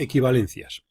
Equivalencias.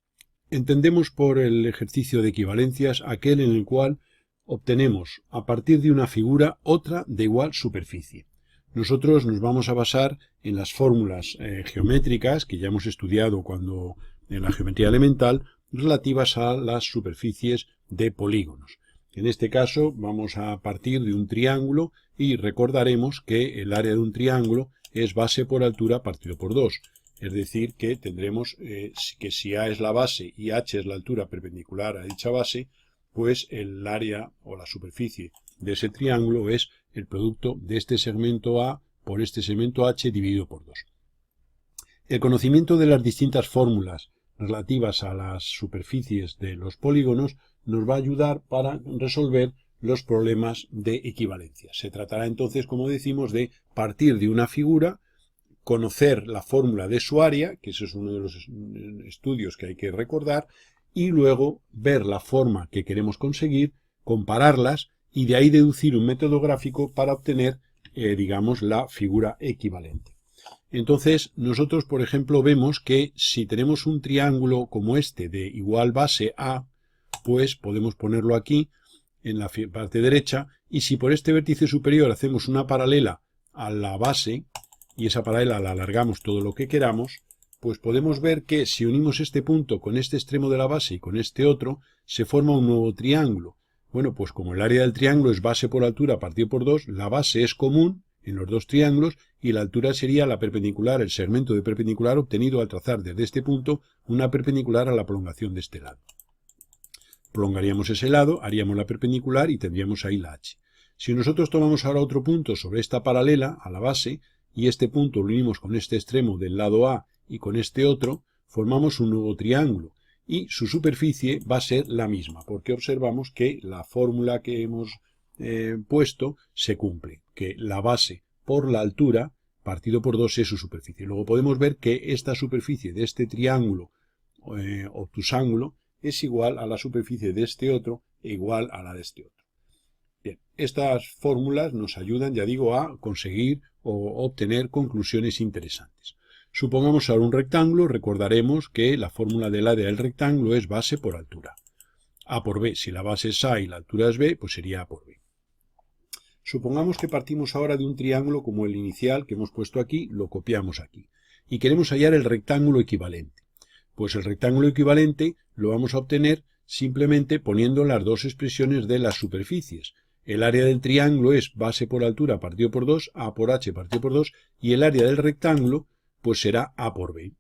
Entendemos por el ejercicio de equivalencias aquel en el cual obtenemos a partir de una figura otra de igual superficie. Nosotros nos vamos a basar en las fórmulas geométricas que ya hemos estudiado cuando en la geometría elemental relativas a las superficies de polígonos. En este caso vamos a partir de un triángulo y recordaremos que el área de un triángulo es base por altura partido por 2. Es decir, que tendremos que si A es la base y H es la altura perpendicular a dicha base, pues el área o la superficie de ese triángulo es el producto de este segmento A por este segmento H dividido por 2. El conocimiento de las distintas fórmulas relativas a las superficies de los polígonos nos va a ayudar para resolver los problemas de equivalencia. Se tratará entonces, como decimos, de partir de una figura, conocer la fórmula de su área, que ese es uno de los estudios que hay que recordar, y luego ver la forma que queremos conseguir, compararlas y de ahí deducir un método gráfico para obtener, digamos, la figura equivalente. Entonces, nosotros, por ejemplo, vemos que si tenemos un triángulo como este de igual base A, pues podemos ponerlo aquí en la parte derecha, y si por este vértice superior hacemos una paralela a la base, y esa paralela la alargamos todo lo que queramos, pues podemos ver que si unimos este punto con este extremo de la base y con este otro, se forma un nuevo triángulo. Bueno, pues como el área del triángulo es base por altura partido por 2, la base es común en los dos triángulos y la altura sería la perpendicular, el segmento de perpendicular obtenido al trazar desde este punto una perpendicular a la prolongación de este lado. Prolongaríamos ese lado, haríamos la perpendicular y tendríamos ahí la H. Si nosotros tomamos ahora otro punto sobre esta paralela a la base y este punto lo unimos con este extremo del lado A y con este otro, formamos un nuevo triángulo y su superficie va a ser la misma, porque observamos que la fórmula que hemos puesto se cumple, que la base por la altura partido por 2 es su superficie. Luego podemos ver que esta superficie de este triángulo obtusángulo es igual a la superficie de este otro e igual a la de este otro. Bien, estas fórmulas nos ayudan, ya digo, a conseguir o obtener conclusiones interesantes. Supongamos ahora un rectángulo, recordaremos que la fórmula del área del rectángulo es base por altura. A por B, si la base es A y la altura es B, pues sería A por B. Supongamos que partimos ahora de un triángulo como el inicial que hemos puesto aquí, lo copiamos aquí, y queremos hallar el rectángulo equivalente. Pues el rectángulo equivalente lo vamos a obtener simplemente poniendo las dos expresiones de las superficies. El área del triángulo es base por altura partido por 2, A por H partido por 2, y el área del rectángulo pues será A por B.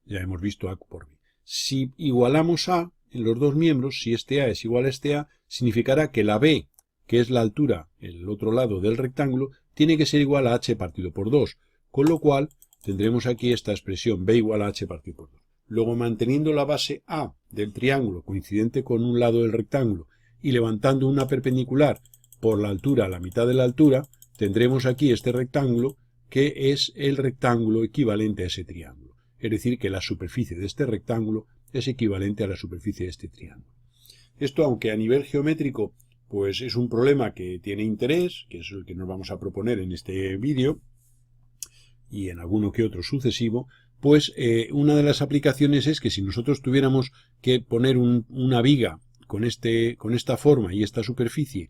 Ya hemos visto A por B. Si igualamos A en los dos miembros, si este A es igual a este A, significará que la B, que es la altura, el otro lado del rectángulo, tiene que ser igual a H partido por 2, con lo cual tendremos aquí esta expresión B igual a H partido por 2. Luego, manteniendo la base A del triángulo coincidente con un lado del rectángulo y levantando una perpendicular por la altura a la mitad de la altura, tendremos aquí este rectángulo que es el rectángulo equivalente a ese triángulo. Es decir, que la superficie de este rectángulo es equivalente a la superficie de este triángulo. Esto, aunque a nivel geométrico pues es un problema que tiene interés, que es el que nos vamos a proponer en este vídeo y en alguno que otro sucesivo, pues una de las aplicaciones es que si nosotros tuviéramos que poner una viga con esta forma y esta superficie,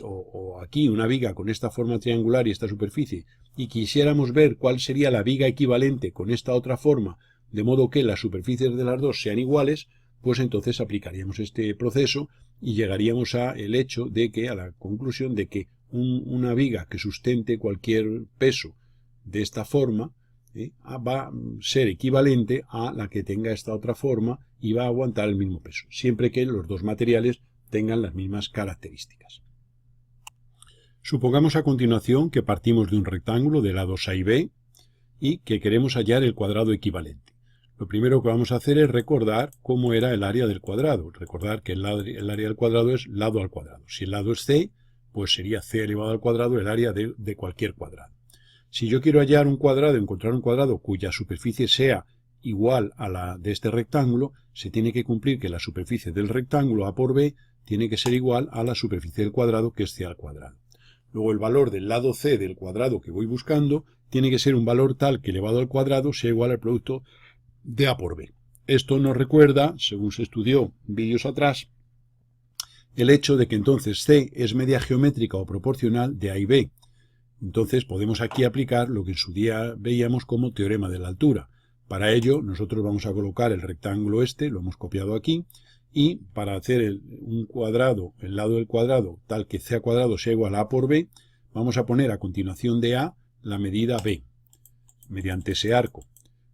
o aquí una viga con esta forma triangular y esta superficie, y quisiéramos ver cuál sería la viga equivalente con esta otra forma, de modo que las superficies de las dos sean iguales, pues entonces aplicaríamos este proceso y llegaríamos a la conclusión de que una viga que sustente cualquier peso de esta forma va a ser equivalente a la que tenga esta otra forma y va a aguantar el mismo peso, siempre que los dos materiales tengan las mismas características. Supongamos a continuación que partimos de un rectángulo de lados A y B y que queremos hallar el cuadrado equivalente. Lo primero que vamos a hacer es recordar cómo era el área del cuadrado. Recordar que el área del cuadrado es lado al cuadrado. Si el lado es C, pues sería C elevado al cuadrado el área de cualquier cuadrado. Si yo quiero hallar un cuadrado, encontrar un cuadrado cuya superficie sea igual a la de este rectángulo, se tiene que cumplir que la superficie del rectángulo A por B tiene que ser igual a la superficie del cuadrado, que es C al cuadrado. Luego el valor del lado C del cuadrado que voy buscando tiene que ser un valor tal que elevado al cuadrado sea igual al producto de A por B. Esto nos recuerda, según se estudió vídeos atrás, el hecho de que entonces C es media geométrica o proporcional de A y B. Entonces podemos aquí aplicar lo que en su día veíamos como teorema de la altura. Para ello nosotros vamos a colocar el rectángulo este, lo hemos copiado aquí, y para hacer un cuadrado, el lado del cuadrado, tal que C al cuadrado sea igual a A por B, vamos a poner a continuación de A la medida B, mediante ese arco.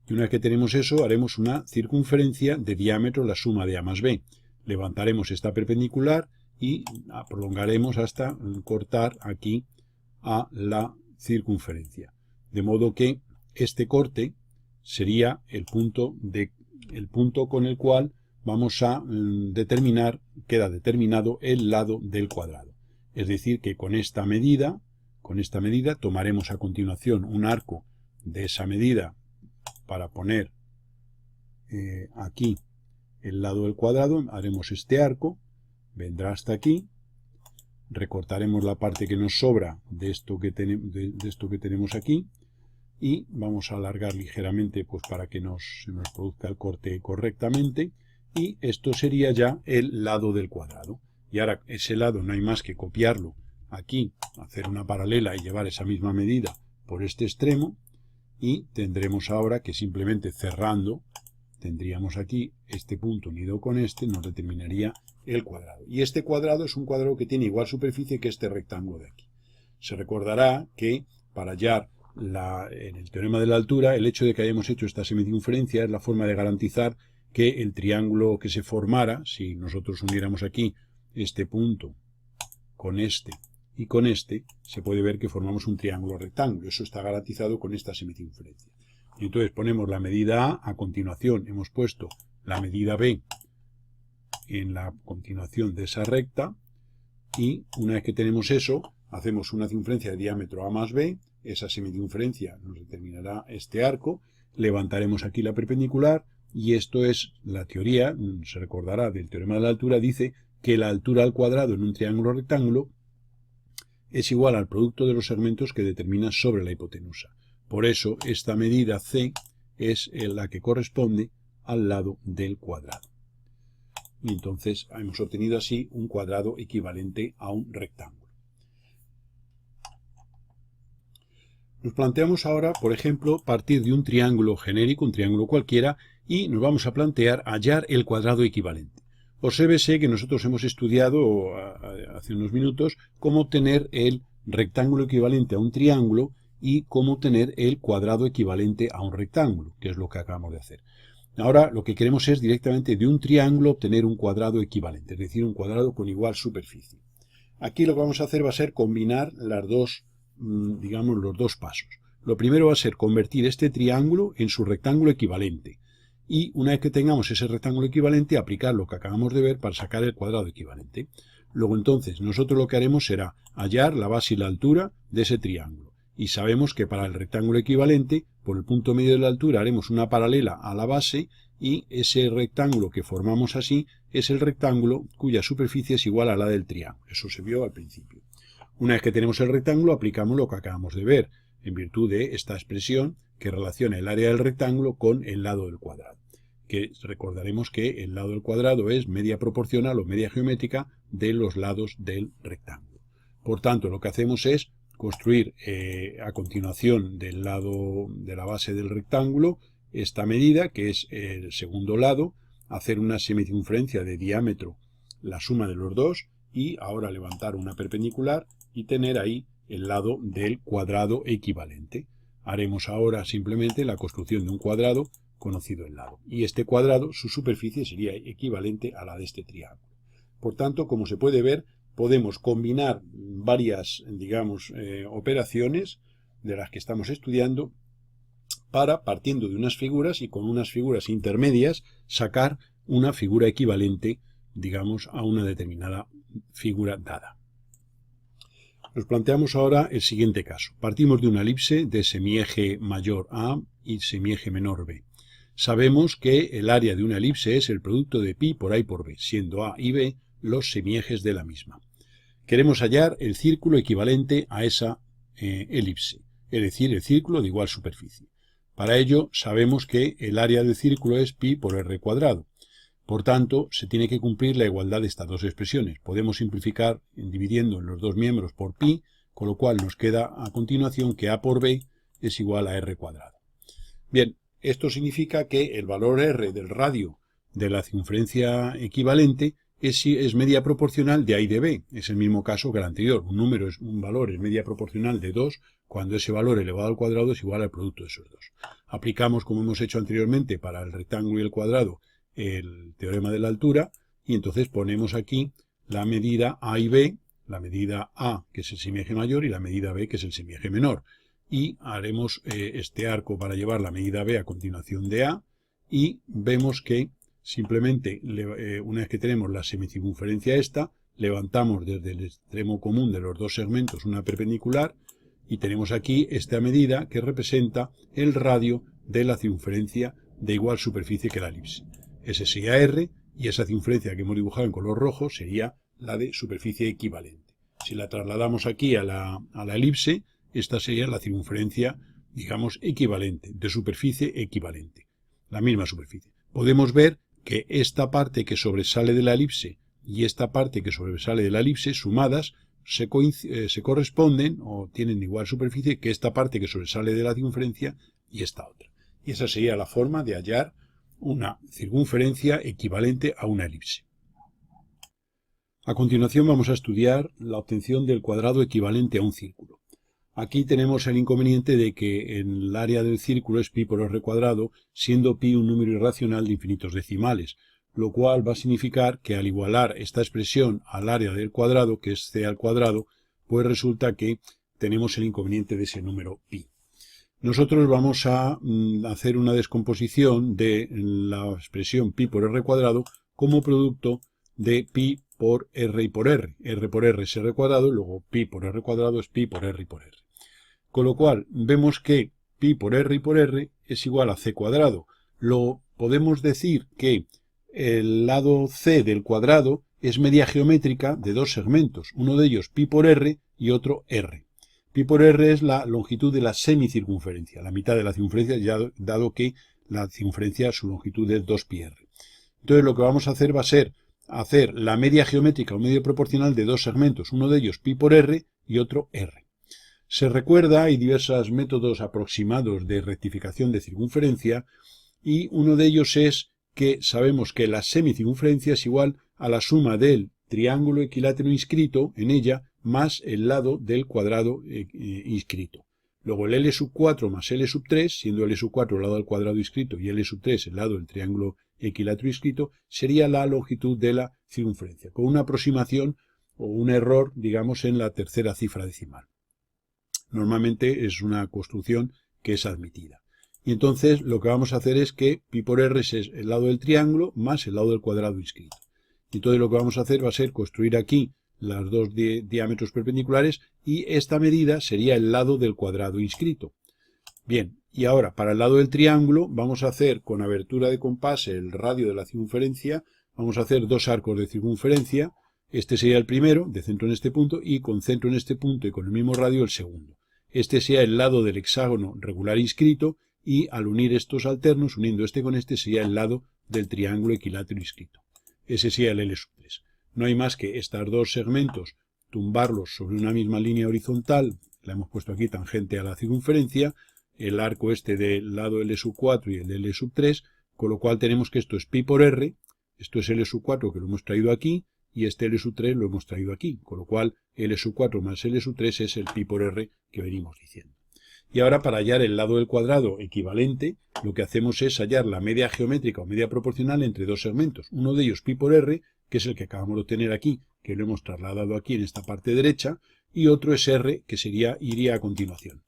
Y una vez que tenemos eso, haremos una circunferencia de diámetro, la suma de A más B. Levantaremos esta perpendicular y prolongaremos hasta cortar aquí a la circunferencia. De modo que este corte sería el punto con el cual vamos a determinar, queda determinado el lado del cuadrado. Es decir, que con esta medida tomaremos a continuación un arco de esa medida para poner aquí el lado del cuadrado, haremos este arco, vendrá hasta aquí, recortaremos la parte que nos sobra de esto que tenemos aquí y vamos a alargar ligeramente pues para que se nos produzca el corte correctamente, y esto sería ya el lado del cuadrado. Y ahora ese lado no hay más que copiarlo aquí, hacer una paralela y llevar esa misma medida por este extremo, y tendremos ahora que simplemente cerrando, tendríamos aquí este punto unido con este, nos determinaría el cuadrado. Y este cuadrado es un cuadrado que tiene igual superficie que este rectángulo de aquí. Se recordará que para hallar en el teorema de la altura, el hecho de que hayamos hecho esta semicircunferencia es la forma de garantizar que el triángulo que se formara, si nosotros uniéramos aquí este punto con este y con este, se puede ver que formamos un triángulo rectángulo. Eso está garantizado con esta semicircunferencia. Y entonces ponemos la medida A, continuación hemos puesto la medida B en la continuación de esa recta, y una vez que tenemos eso, hacemos una circunferencia de diámetro A más B, esa semicircunferencia nos determinará este arco, levantaremos aquí la perpendicular, y esto es la teoría, se recordará del teorema de la altura, dice que la altura al cuadrado en un triángulo rectángulo es igual al producto de los segmentos que determina sobre la hipotenusa. Por eso esta medida C es la que corresponde al lado del cuadrado. Y entonces hemos obtenido así un cuadrado equivalente a un rectángulo. Nos planteamos ahora, por ejemplo, partir de un triángulo genérico, un triángulo cualquiera, y nos vamos a plantear hallar el cuadrado equivalente. Obsérvese que nosotros hemos estudiado hace unos minutos cómo obtener el rectángulo equivalente a un triángulo y cómo obtener el cuadrado equivalente a un rectángulo, que es lo que acabamos de hacer. Ahora lo que queremos es directamente de un triángulo obtener un cuadrado equivalente, es decir, un cuadrado con igual superficie. Aquí lo que vamos a hacer va a ser combinar los dos pasos. Lo primero va a ser convertir este triángulo en su rectángulo equivalente. Y una vez que tengamos ese rectángulo equivalente, aplicar lo que acabamos de ver para sacar el cuadrado equivalente. Luego entonces nosotros lo que haremos será hallar la base y la altura de ese triángulo. Y sabemos que para el rectángulo equivalente, por el punto medio de la altura haremos una paralela a la base, y ese rectángulo que formamos así es el rectángulo cuya superficie es igual a la del triángulo. Eso se vio al principio. Una vez que tenemos el rectángulo, aplicamos lo que acabamos de ver, en virtud de esta expresión que relaciona el área del rectángulo con el lado del cuadrado. Que recordaremos que el lado del cuadrado es media proporcional o media geométrica de los lados del rectángulo. Por tanto, lo que hacemos es construir a continuación del lado de la base del rectángulo esta medida, que es el segundo lado, hacer una semicircunferencia de diámetro, la suma de los dos, y ahora levantar una perpendicular y tener ahí el lado del cuadrado equivalente. Haremos ahora simplemente la construcción de un cuadrado conocido el lado. Y este cuadrado, su superficie sería equivalente a la de este triángulo. Por tanto, como se puede ver, podemos combinar varias, operaciones de las que estamos estudiando para, partiendo de unas figuras y con unas figuras intermedias, sacar una figura equivalente, a una determinada figura dada. Nos planteamos ahora el siguiente caso. Partimos de una elipse de semieje mayor A y semieje menor B. Sabemos que el área de una elipse es el producto de pi por A y por B, siendo A y B los semiejes de la misma. Queremos hallar el círculo equivalente a esa elipse, es decir, el círculo de igual superficie. Para ello sabemos que el área del círculo es pi por r cuadrado. Por tanto, se tiene que cumplir la igualdad de estas dos expresiones. Podemos simplificar dividiendo en los dos miembros por pi, con lo cual nos queda a continuación que a por b es igual a r cuadrado. Bien, esto significa que el valor r del radio de la circunferencia equivalente es media proporcional de a y de b. Es el mismo caso que el anterior. Un valor es media proporcional de 2 cuando ese valor elevado al cuadrado es igual al producto de esos dos. Aplicamos, como hemos hecho anteriormente para el rectángulo y el cuadrado, el teorema de la altura, y entonces ponemos aquí la medida a y b, la medida a, que es el semieje mayor, y la medida b, que es el semieje menor. Y haremos este arco para llevar la medida b a continuación de a, y vemos que simplemente, una vez que tenemos la semicircunferencia esta, levantamos desde el extremo común de los dos segmentos una perpendicular, y tenemos aquí esta medida que representa el radio de la circunferencia de igual superficie que la elipse. Ese sería R, y esa circunferencia que hemos dibujado en color rojo sería la de superficie equivalente. Si la trasladamos aquí a la elipse, esta sería la circunferencia, digamos, equivalente, de superficie equivalente, la misma superficie. Podemos ver que esta parte que sobresale de la elipse y esta parte que sobresale de la elipse, sumadas, se corresponden o tienen igual superficie que esta parte que sobresale de la circunferencia y esta otra. Y esa sería la forma de hallar una circunferencia equivalente a una elipse. A continuación vamos a estudiar la obtención del cuadrado equivalente a un círculo. Aquí tenemos el inconveniente de que el área del círculo es pi por r cuadrado, siendo pi un número irracional de infinitos decimales, lo cual va a significar que al igualar esta expresión al área del cuadrado, que es c al cuadrado, pues resulta que tenemos el inconveniente de ese número pi. Nosotros vamos a hacer una descomposición de la expresión pi por r cuadrado como producto de pi por r y por r. R por r es r cuadrado, luego pi por r cuadrado es pi por r y por r. Con lo cual, vemos que pi por r y por r es igual a c cuadrado. Lo podemos decir que el lado c del cuadrado es media geométrica de dos segmentos, uno de ellos pi por r y otro r. Pi por r es la longitud de la semicircunferencia, la mitad de la circunferencia, ya dado que la circunferencia, su longitud es 2πr. Entonces lo que vamos a hacer va a ser hacer la media geométrica o media proporcional de dos segmentos, uno de ellos pi por r y otro r. Se recuerda, hay diversos métodos aproximados de rectificación de circunferencia, y uno de ellos es que sabemos que la semicircunferencia es igual a la suma del triángulo equilátero inscrito en ella más el lado del cuadrado inscrito. Luego el L4 más L3, siendo L4 el lado del cuadrado inscrito y L3 el lado del triángulo equilátero inscrito, sería la longitud de la circunferencia, con una aproximación o un error, digamos, en la tercera cifra decimal. Normalmente es una construcción que es admitida. Y entonces lo que vamos a hacer es que pi por r es el lado del triángulo más el lado del cuadrado inscrito. Y entonces lo que vamos a hacer va a ser construir aquí los dos diámetros perpendiculares, y esta medida sería el lado del cuadrado inscrito. Bien, y ahora para el lado del triángulo vamos a hacer con abertura de compás el radio de la circunferencia, vamos a hacer dos arcos de circunferencia. Este sería el primero, de centro en este punto, y con centro en este punto y con el mismo radio el segundo. Este sería el lado del hexágono regular inscrito, y al unir estos alternos, uniendo este con este, sería el lado del triángulo equilátero inscrito. Ese sería el L3. No hay más que estos dos segmentos, tumbarlos sobre una misma línea horizontal, la hemos puesto aquí tangente a la circunferencia, el arco este del lado L4 y el L3, con lo cual tenemos que esto es pi por r, esto es L4 que lo hemos traído aquí, y este L3 lo hemos traído aquí, con lo cual L4 más L3 es el pi por r que venimos diciendo. Y ahora, para hallar el lado del cuadrado equivalente, lo que hacemos es hallar la media geométrica o media proporcional entre dos segmentos. Uno de ellos pi por r, que es el que acabamos de obtener aquí, que lo hemos trasladado aquí en esta parte derecha, y otro es r, que iría a continuación.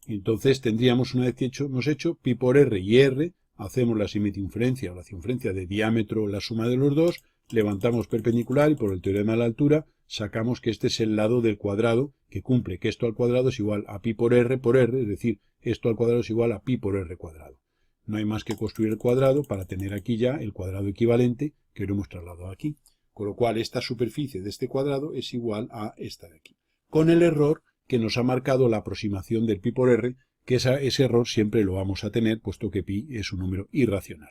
Entonces tendríamos, una vez que hemos hecho pi por r y r, hacemos la semicircunferencia o la circunferencia de diámetro, la suma de los dos, levantamos perpendicular y por el teorema de la altura sacamos que este es el lado del cuadrado que cumple que esto al cuadrado es igual a pi por r, es decir, esto al cuadrado es igual a pi por r cuadrado. No hay más que construir el cuadrado para tener aquí ya el cuadrado equivalente que lo hemos trasladado aquí. Con lo cual esta superficie de este cuadrado es igual a esta de aquí. Con el error que nos ha marcado la aproximación del pi por r, que ese error siempre lo vamos a tener, puesto que pi es un número irracional.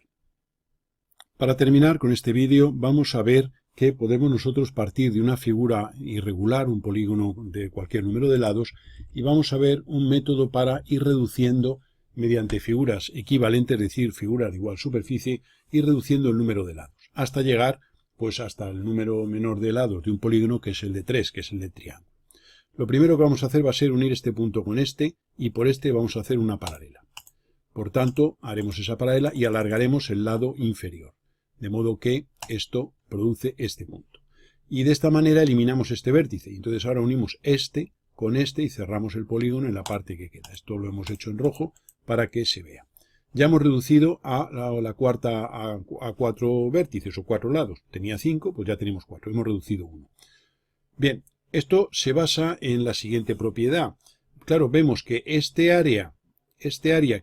Para terminar con este vídeo, vamos a ver que podemos nosotros partir de una figura irregular, un polígono de cualquier número de lados, y vamos a ver un método para ir reduciendo mediante figuras equivalentes, es decir, figuras de igual superficie, ir reduciendo el número de lados, hasta llegar pues hasta el número menor de lados de un polígono, que es el de 3, que es el de triángulo. Lo primero que vamos a hacer va a ser unir este punto con este, y por este vamos a hacer una paralela. Por tanto, haremos esa paralela y alargaremos el lado inferior, de modo que esto produce este punto. Y de esta manera eliminamos este vértice. Entonces ahora unimos este con este y cerramos el polígono en la parte que queda. Esto lo hemos hecho en rojo para que se vea. Ya hemos reducido a la cuarta a 4 vértices o 4 lados. Tenía 5, pues ya tenemos 4. Hemos reducido 1. Bien, esto se basa en la siguiente propiedad. Claro, vemos que este área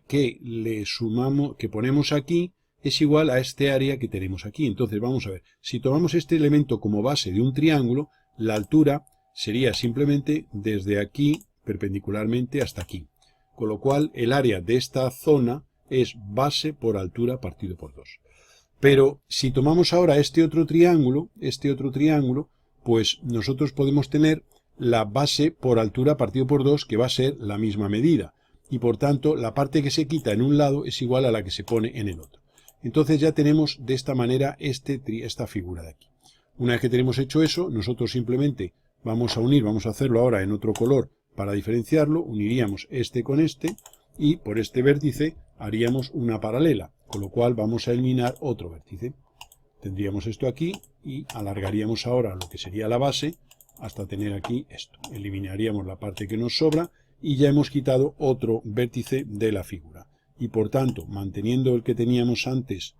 que le sumamos, que ponemos aquí, es igual a este área que tenemos aquí. Entonces vamos a ver, si tomamos este elemento como base de un triángulo, la altura sería simplemente desde aquí perpendicularmente hasta aquí. Con lo cual el área de esta zona es base por altura partido por 2. Pero si tomamos ahora este otro triángulo, pues nosotros podemos tener la base por altura partido por 2, que va a ser la misma medida. Y por tanto, la parte que se quita en un lado es igual a la que se pone en el otro. Entonces ya tenemos de esta manera esta figura de aquí. Una vez que tenemos hecho eso, nosotros simplemente vamos a unir, vamos a hacerlo ahora en otro color para diferenciarlo, uniríamos este con este y por este vértice haríamos una paralela, con lo cual vamos a eliminar otro vértice. Tendríamos esto aquí y alargaríamos ahora lo que sería la base hasta tener aquí esto. Eliminaríamos la parte que nos sobra y ya hemos quitado otro vértice de la figura. Y por tanto, manteniendo el que teníamos antes,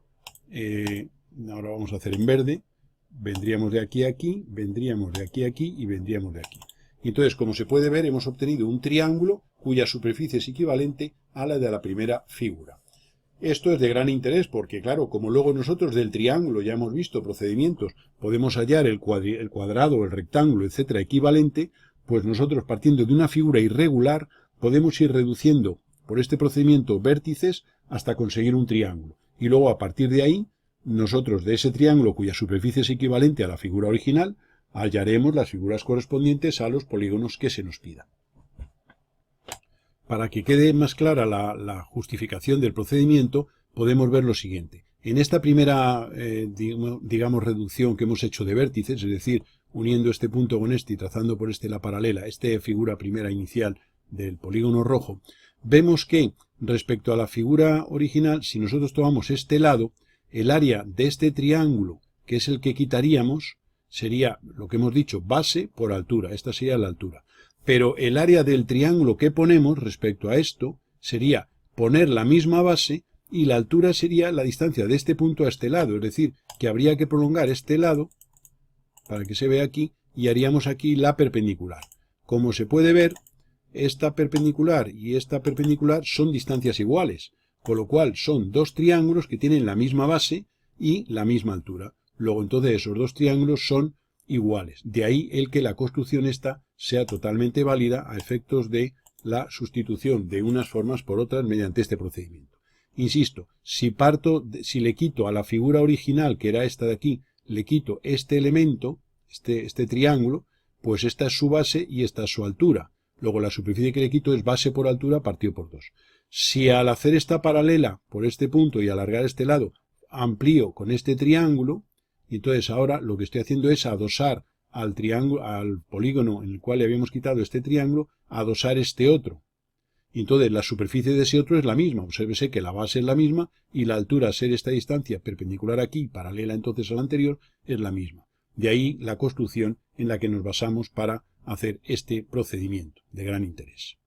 ahora vamos a hacer en verde, vendríamos de aquí a aquí, vendríamos de aquí a aquí y vendríamos de aquí. Y entonces, como se puede ver, hemos obtenido un triángulo cuya superficie es equivalente a la de la primera figura. Esto es de gran interés porque, claro, como luego nosotros del triángulo ya hemos visto procedimientos, podemos hallar el cuadrado, el rectángulo, etcétera, equivalente, pues nosotros partiendo de una figura irregular podemos ir reduciendo por este procedimiento vértices hasta conseguir un triángulo. Y luego a partir de ahí, nosotros de ese triángulo cuya superficie es equivalente a la figura original, hallaremos las figuras correspondientes a los polígonos que se nos pidan. Para que quede más clara la justificación del procedimiento, podemos ver lo siguiente. En esta primera, digamos, reducción que hemos hecho de vértices, es decir, uniendo este punto con este y trazando por este la paralela, esta figura primera inicial del polígono rojo, vemos que respecto a la figura original, si nosotros tomamos este lado, el área de este triángulo, que es el que quitaríamos, sería lo que hemos dicho, base por altura. Esta sería la altura. Pero el área del triángulo que ponemos respecto a esto sería poner la misma base y la altura sería la distancia de este punto a este lado. Es decir, que habría que prolongar este lado, para que se vea aquí, y haríamos aquí la perpendicular. Como se puede ver, esta perpendicular y esta perpendicular son distancias iguales, con lo cual son dos triángulos que tienen la misma base y la misma altura. Luego entonces esos dos triángulos son iguales. De ahí el que la construcción esta sea totalmente válida a efectos de la sustitución de unas formas por otras mediante este procedimiento. Insisto, si le quito a la figura original, que era esta de aquí, le quito este elemento, este triángulo, pues esta es su base y esta es su altura. Luego la superficie que le quito es base por altura partido por 2. Si al hacer esta paralela por este punto y alargar este lado, amplío con este triángulo, y entonces ahora lo que estoy haciendo es adosar al triángulo, al polígono en el cual le habíamos quitado este triángulo, adosar este otro. Y entonces la superficie de ese otro es la misma. Obsérvese que la base es la misma y la altura, a ser esta distancia perpendicular aquí, paralela entonces a la anterior, es la misma. De ahí la construcción en la que nos basamos para hacer este procedimiento de gran interés.